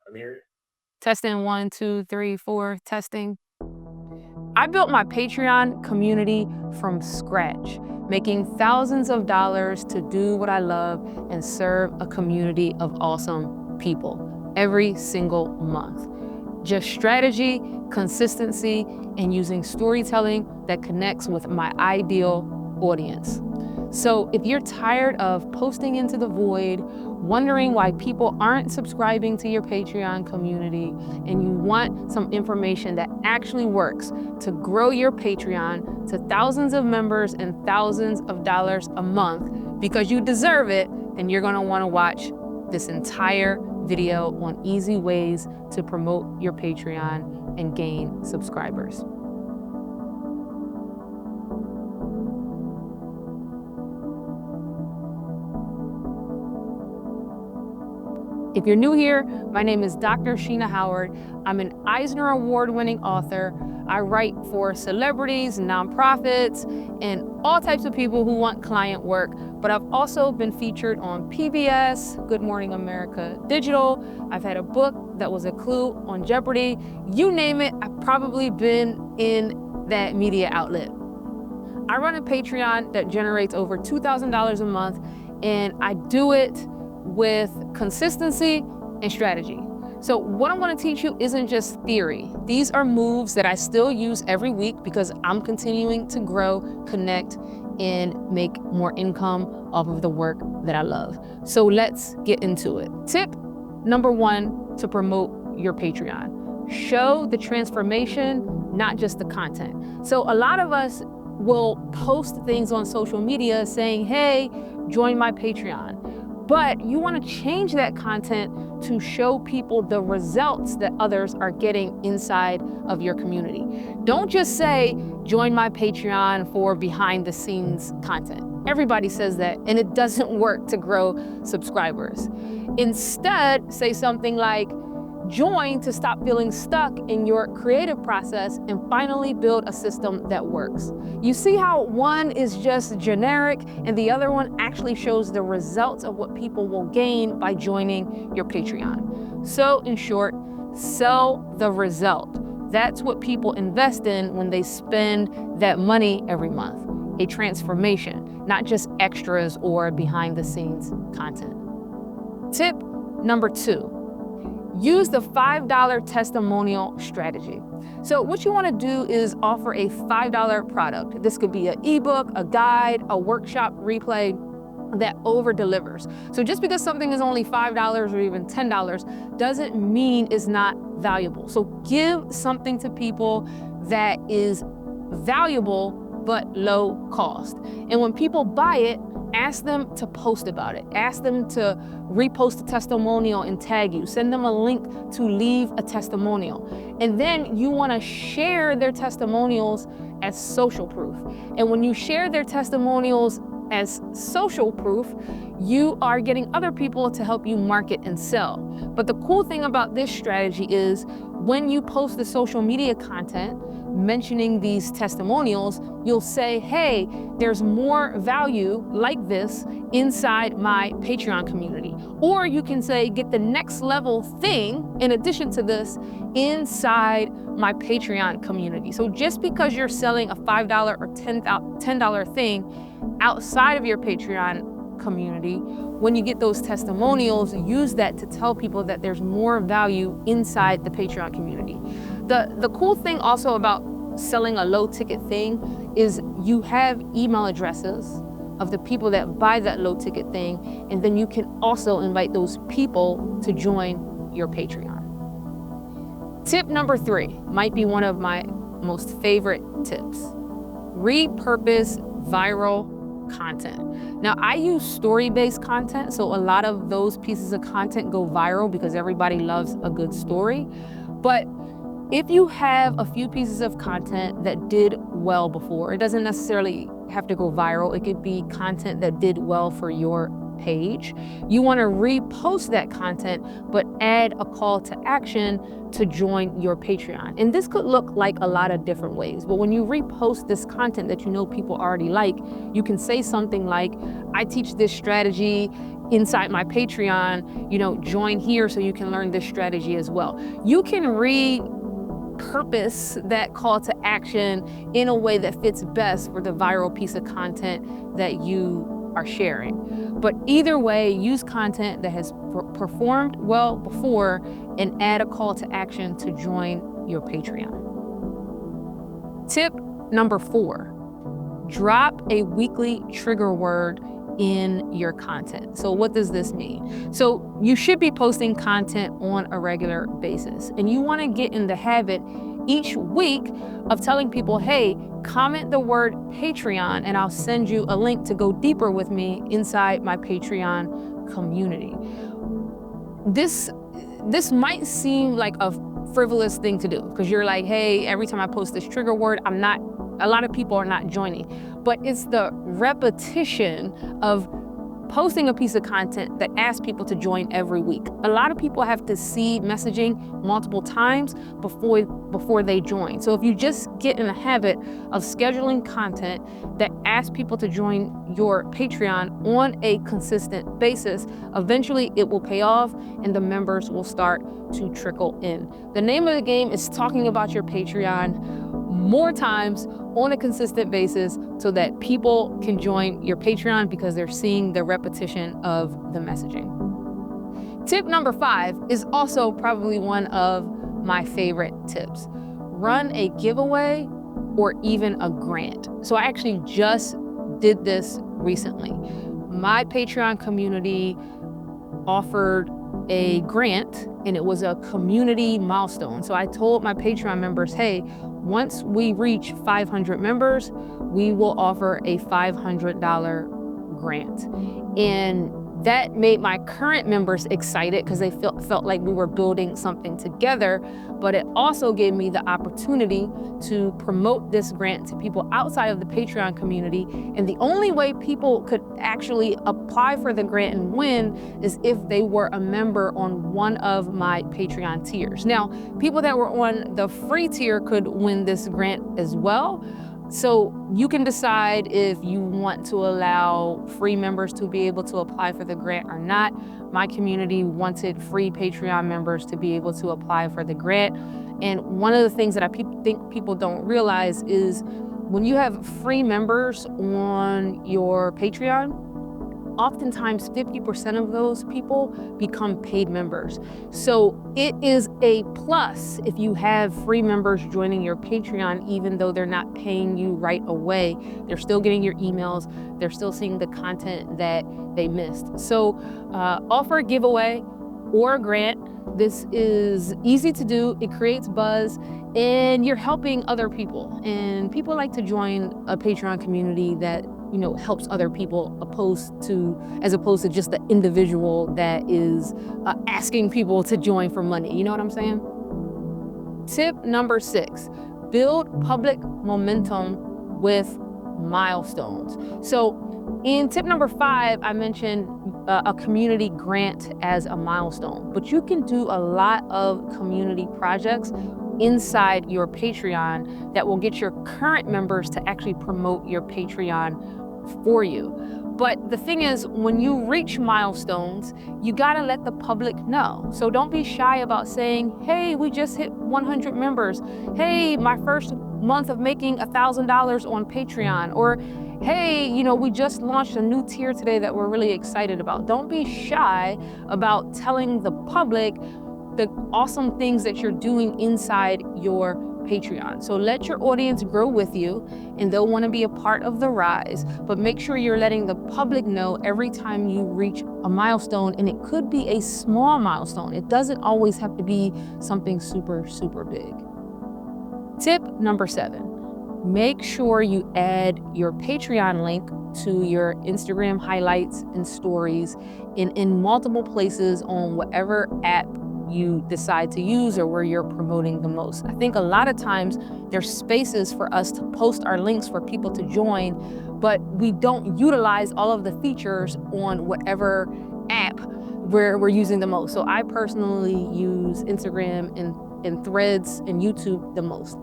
I'm here. Testing 1, 2, 3, 4, testing. I built my Patreon community from scratch, making thousands of dollars to do what I love and serve a community of awesome people every single month. Just strategy, consistency, and using storytelling that connects with my ideal audience. So if you're tired of posting into the void, wondering why people aren't subscribing to your Patreon community, and you want some information that actually works to grow your Patreon to thousands of members and thousands of dollars a month because you deserve it, then you're gonna wanna watch this entire video on easy ways to promote your Patreon and gain subscribers. If you're new here, my name is Dr. Sheena Howard. I'm an Eisner Award-winning author. I write for celebrities, nonprofits, and all types of people who want client work. But I've also been featured on PBS, Good Morning America Digital. I've had a book that was a clue on Jeopardy. You name it, I've probably been in that media outlet. I run a Patreon that generates over $2,000 a month, and I do it with consistency and strategy. So what I'm going to teach you isn't just theory. These are moves that I still use every week because I'm continuing to grow, connect, and make more income off of the work that I love. So let's get into it. Tip number 1 to promote your Patreon. Show the transformation, not just the content. So a lot of us will post things on social media saying, hey, join my Patreon. But you want to change that content to show people the results that others are getting inside of your community. Don't just say, join my Patreon for behind the scenes content. Everybody says that, and it doesn't work to grow subscribers. Instead, say something like, join to stop feeling stuck in your creative process and finally build a system that works. You see how one is just generic and the other one actually shows the results of what people will gain by joining your Patreon. So in short, sell the result. That's what people invest in when they spend that money every month. A transformation, not just extras or behind the scenes content. Tip number 2. Use the $5 testimonial strategy. So what you want to do is offer a $5 product. This could be an ebook, a guide, a workshop replay that over delivers. So just because something is only $5 or even $10 doesn't mean it's not valuable. So give something to people that is valuable but low cost. And when people buy it, ask them to post about it. Ask them to repost a testimonial and tag you. Send them a link to leave a testimonial. And then you want to share their testimonials as social proof. And when you share their testimonials as social proof, you are getting other people to help you market and sell. But the cool thing about this strategy is when you post the social media content mentioning these testimonials, you'll say, hey, there's more value like this inside my Patreon community. Or you can say, get the next level thing in addition to this inside my Patreon community. So just because you're selling a $5 or $10 thing outside of your Patreon community, when you get those testimonials, use that to tell people that there's more value inside the Patreon community. The cool thing also about selling a low ticket thing is you have email addresses of the people that buy that low ticket thing, and then you can also invite those people to join your Patreon. Tip number 3 might be one of my most favorite tips. Repurpose viral content. Now, I use story-based content, so a lot of those pieces of content go viral because everybody loves a good story. But if you have a few pieces of content that did well before, it doesn't necessarily have to go viral. It could be content that did well for your page. You want to repost that content, but add a call to action to join your Patreon. And this could look like a lot of different ways, but when you repost this content that you know people already like, you can say something like, I teach this strategy inside my Patreon, join here so you can learn this strategy as well. You can repurpose that call to action in a way that fits best for the viral piece of content that you are sharing. But either way, use content that has performed well before and add a call to action to join your Patreon. Tip number 4, drop a weekly trigger word in your content. So what does this mean? So you should be posting content on a regular basis, and you want to get in the habit each week of telling people, hey, comment the word Patreon and I'll send you a link to go deeper with me inside my Patreon community. This might seem like a frivolous thing to do because you're like, hey, every time I post this trigger word, a lot of people are not joining. But it's the repetition of posting a piece of content that asks people to join every week. A lot of people have to see messaging multiple times before they join. So if you just get in the habit of scheduling content that asks people to join your Patreon on a consistent basis, eventually it will pay off and the members will start to trickle in. The name of the game is talking about your Patreon more times on a consistent basis so that people can join your Patreon because they're seeing the repetition of the messaging. Tip number 5 is also probably one of my favorite tips. Run a giveaway or even a grant. So I actually just did this recently. My Patreon community offered a grant and it was a community milestone. So I told my Patreon members, hey, once we reach 500 members, we will offer a $500 grant. And that made my current members excited because they felt like we were building something together, but it also gave me the opportunity to promote this grant to people outside of the Patreon community. And the only way people could actually apply for the grant and win is if they were a member on one of my Patreon tiers. Now, people that were on the free tier could win this grant as well. So you can decide if you want to allow free members to be able to apply for the grant or not. My community wanted free Patreon members to be able to apply for the grant. And one of the things that I think people don't realize is when you have free members on your Patreon, oftentimes 50% of those people become paid members. So it is a plus if you have free members joining your Patreon, even though they're not paying you right away. They're still getting your emails. They're still seeing the content that they missed. So offer a giveaway or a grant. This is easy to do. It creates buzz and you're helping other people. And people like to join a Patreon community that helps other people as opposed to just the individual that is asking people to join for money. You know what I'm saying? Tip number 6, build public momentum with milestones. So in tip number 5, I mentioned a community grant as a milestone, but you can do a lot of community projects inside your Patreon that will get your current members to actually promote your Patreon for you. But the thing is, when you reach milestones, you gotta let the public know. So don't be shy about saying, hey, we just hit 100 members. Hey, my first month of making $1,000 on Patreon. Or, hey, we just launched a new tier today that we're really excited about. Don't be shy about telling the public the awesome things that you're doing inside your Patreon. So let your audience grow with you and they'll want to be a part of the rise, but make sure you're letting the public know every time you reach a milestone, and it could be a small milestone. It doesn't always have to be something super, super big. Tip number 7, make sure you add your Patreon link to your Instagram highlights and stories in multiple places on whatever app you decide to use or where you're promoting the most. I think a lot of times there's spaces for us to post our links for people to join, but we don't utilize all of the features on whatever app where we're using the most. So I personally use Instagram and Threads and YouTube the most.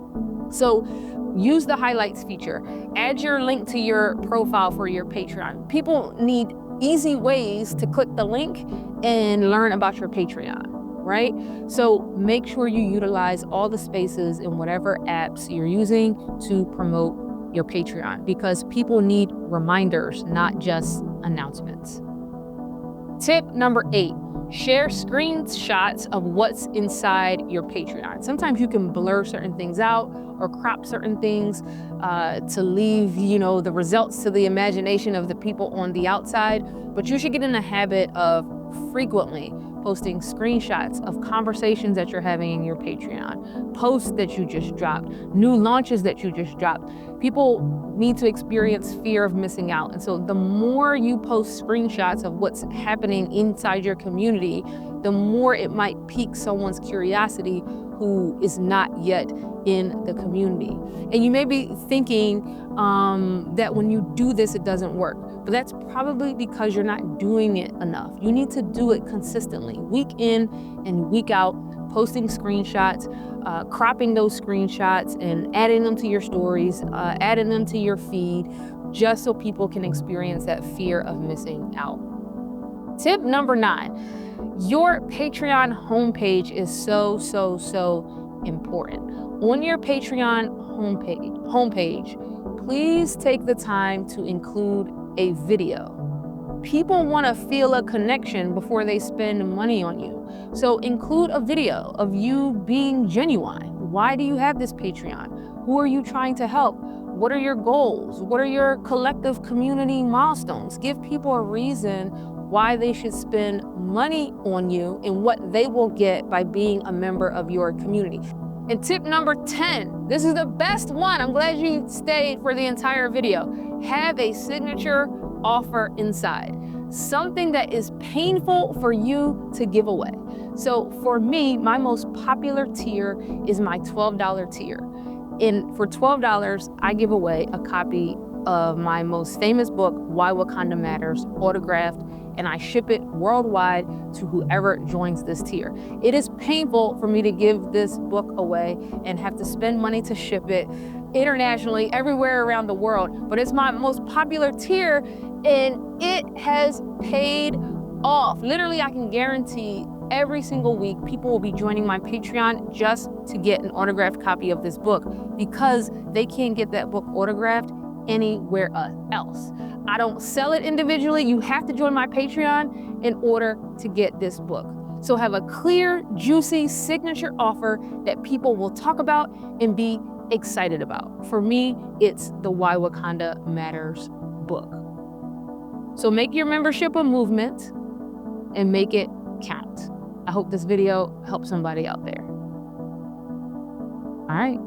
So use the highlights feature. Add your link to your profile for your Patreon. People need easy ways to click the link and learn about your Patreon, right? So make sure you utilize all the spaces in whatever apps you're using to promote your Patreon, because people need reminders, not just announcements. Tip number 8, share screenshots of what's inside your Patreon. Sometimes you can blur certain things out or crop certain things to leave, the results to the imagination of the people on the outside. But you should get in the habit of frequently posting screenshots of conversations that you're having in your Patreon, posts that you just dropped, new launches that you just dropped. People need to experience fear of missing out. And so the more you post screenshots of what's happening inside your community, the more it might pique someone's curiosity who is not yet in the community. And you may be thinking that when you do this, it doesn't work. But that's probably because you're not doing it enough. You need to do it consistently, week in and week out, posting screenshots, cropping those screenshots and adding them to your stories, adding them to your feed, just so people can experience that fear of missing out. Tip number 9, your Patreon homepage is so important. On your Patreon homepage, please take the time to include a video. People want to feel a connection before they spend money on you. So include a video of you being genuine. Why do you have this Patreon? Who are you trying to help? What are your goals? What are your collective community milestones? Give people a reason why they should spend money on you and what they will get by being a member of your community. And tip number 10, this is the best one. I'm glad you stayed for the entire video. Have a signature offer inside. Something that is painful for you to give away. So for me, my most popular tier is my $12 tier. And for $12, I give away a copy of my most famous book, Why Wakanda Matters, autographed, and I ship it worldwide to whoever joins this tier. It is painful for me to give this book away and have to spend money to ship it internationally, everywhere around the world, but it's my most popular tier and it has paid off. Literally, I can guarantee every single week people will be joining my Patreon just to get an autographed copy of this book, because they can't get that book autographed anywhere else. I don't sell it individually. You have to join my Patreon in order to get this book. So have a clear, juicy signature offer that people will talk about and be excited about. For me, it's the Why Wakanda Matters book. So make your membership a movement and make it count. I hope this video helps somebody out there. All right.